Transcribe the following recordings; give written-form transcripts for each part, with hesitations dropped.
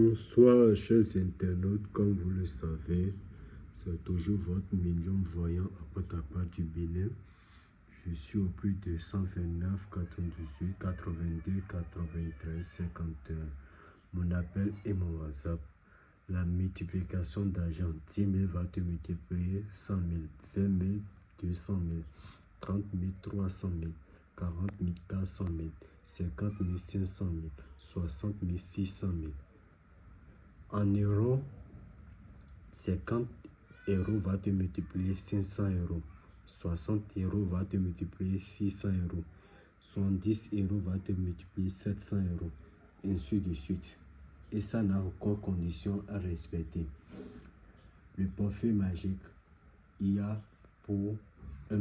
Bonsoir, chers internautes. Comme vous le savez, c'est toujours votre million voyant à Potapa du Bénin. Je suis au plus de 129, 98, 82, 93, 51. Mon appel et mon WhatsApp. La multiplication d'argent 10 000 va te multiplier 100 000, 20 000, 200 000, 30 000, 300 000, 40 000, 400 000, 50 000, 500 000, 60 000, 600 000. En euros, 50 euros va te multiplier 500 euros. 60 euros va te multiplier 600 euros. 70 euros va te multiplier 700 euros. Ainsi de suite. Et ça n'a aucune condition à respecter. Le portefeuille magique, il y a pour 1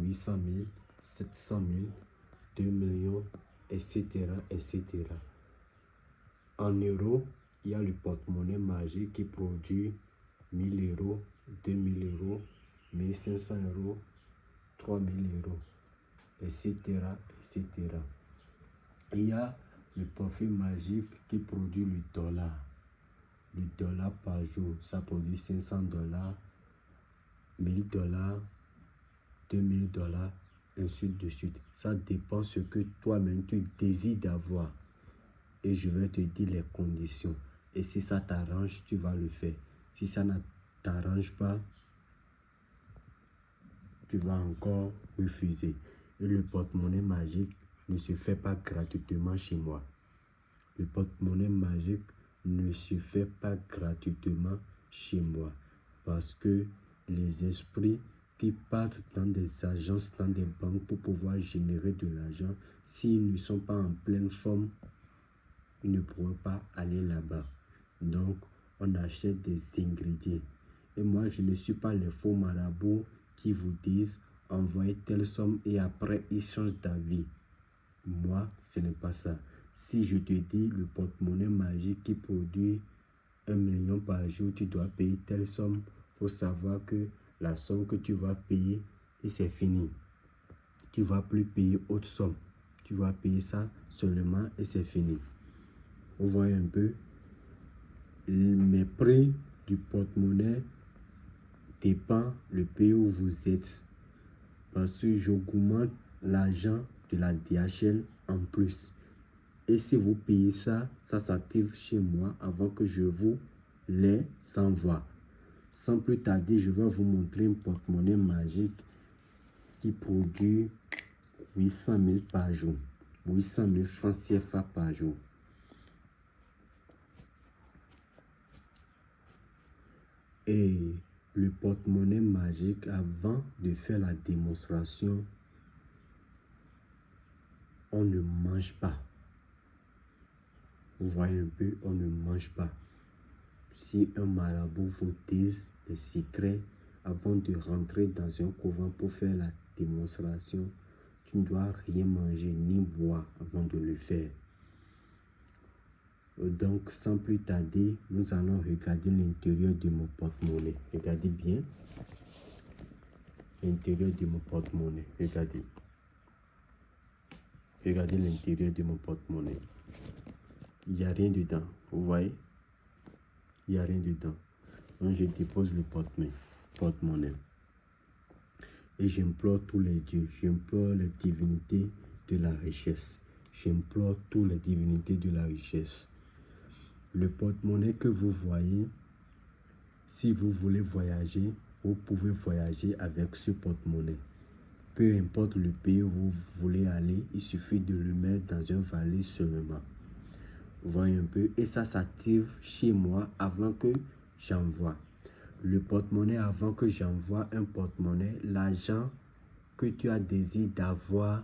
800 000, 700 000, 2 millions, etc., etc. En euros, il y a le porte-monnaie magique qui produit 1000 euros, 2000 euros, 1500 euros, 3000 euros, etc., etc. Il y a le portefeuille magique qui produit le dollar. Le dollar par jour, ça produit 500 dollars, 1000 dollars, 2000 dollars, ainsi de suite. Ça dépend ce que toi-même tu désires d'avoir. Et je vais te dire les conditions. Et si ça t'arrange, tu vas le faire. Si ça ne t'arrange pas, tu vas encore refuser. Et le porte-monnaie magique ne se fait pas gratuitement chez moi. Le porte-monnaie magique ne se fait pas gratuitement chez moi. Parce que les esprits qui partent dans des agences, dans des banques pour pouvoir générer de l'argent, s'ils ne sont pas en pleine forme, ils ne pourront pas aller là-bas. Donc, on achète des ingrédients. Et moi, je ne suis pas les faux marabouts qui vous disent envoyez telle somme et après, ils changent d'avis. Moi, ce n'est pas ça. Si je te dis le porte-monnaie magique qui produit 1 million par jour, tu dois payer telle somme, il faut savoir que la somme que tu vas payer, et c'est fini. Tu ne vas plus payer autre somme. Tu vas payer ça seulement et c'est fini. Vous voyez un peu, mes prix du porte-monnaie dépend du pays où vous êtes. Parce que j'augmente l'argent de la DHL en plus. Et si vous payez ça, ça s'active chez moi avant que je vous les envoie. Sans plus tarder, je vais vous montrer un porte-monnaie magique qui produit 800 000 par jour. 800 000 francs CFA par jour. Et le porte-monnaie magique, avant de faire la démonstration, on ne mange pas. Vous voyez un peu, on ne mange pas. Si un marabout vous dit les secrets avant de rentrer dans un couvent pour faire la démonstration, tu ne dois rien manger ni boire avant de le faire. Donc, sans plus tarder, nous allons regarder l'intérieur de mon porte-monnaie. Regardez bien. L'intérieur de mon porte-monnaie. Regardez. Regardez l'intérieur de mon porte-monnaie. Il n'y a rien dedans. Vous voyez? Il n'y a rien dedans. Donc, je dépose le porte-monnaie. Et j'implore tous les dieux. J'implore les divinités de la richesse. J'implore toutes les divinités de la richesse. Le porte-monnaie que vous voyez, si vous voulez voyager, vous pouvez voyager avec ce porte-monnaie. Peu importe le pays où vous voulez aller, il suffit de le mettre dans un valise seulement. Vous voyez un peu, et ça s'active chez moi avant que j'envoie. Le porte-monnaie, avant que j'envoie un porte-monnaie, l'argent que tu as désir d'avoir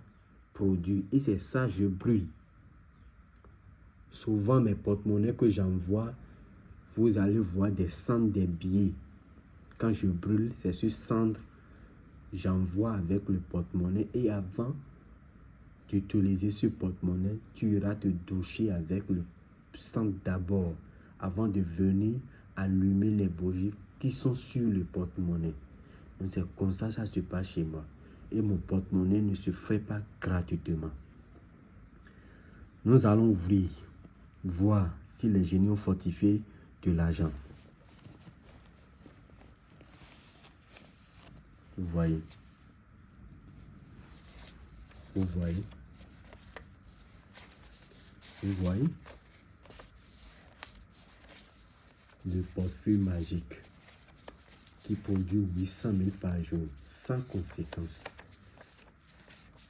produit. Et c'est ça, je brûle. Souvent, mes porte-monnaies que j'envoie, vous allez voir des cendres, des billets. Quand je brûle, c'est sur cendre. J'envoie avec le porte-monnaie. Et avant d'utiliser ce porte-monnaie, tu iras te doucher avec le cendre d'abord. Avant de venir allumer les bougies qui sont sur le porte-monnaie. Donc c'est comme ça se passe chez moi. Et mon porte-monnaie ne se fait pas gratuitement. Nous allons ouvrir. voir si les génies ont fortifié de l'argent. Vous voyez. Vous voyez. Vous voyez. Le portefeuille magique qui produit 800 000 par jour sans conséquence.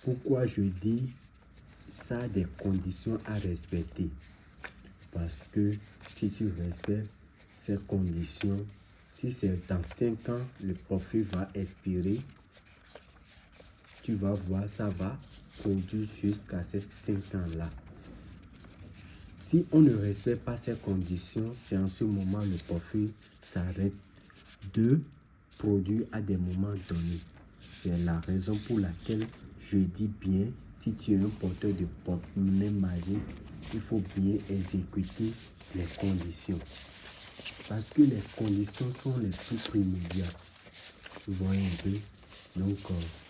Pourquoi je dis ça a des conditions à respecter? Parce que si tu respectes ces conditions, si c'est dans 5 ans, le portefeuille va expirer, tu vas voir, ça va produire jusqu'à ces 5 ans-là. Si on ne respecte pas ces conditions, c'est en ce moment le portefeuille s'arrête de produire à des moments donnés. C'est la raison pour laquelle je dis bien, si tu es un porteur de porte-monnaie magique, il faut bien exécuter les conditions. Parce que les conditions sont les plus primordiales. Vous voyez un peu. Donc,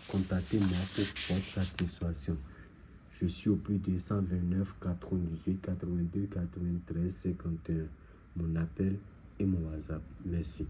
contactez-moi pour votre satisfaction. Je suis au plus de 129 98 82 93 51. Mon appel et mon WhatsApp. Merci.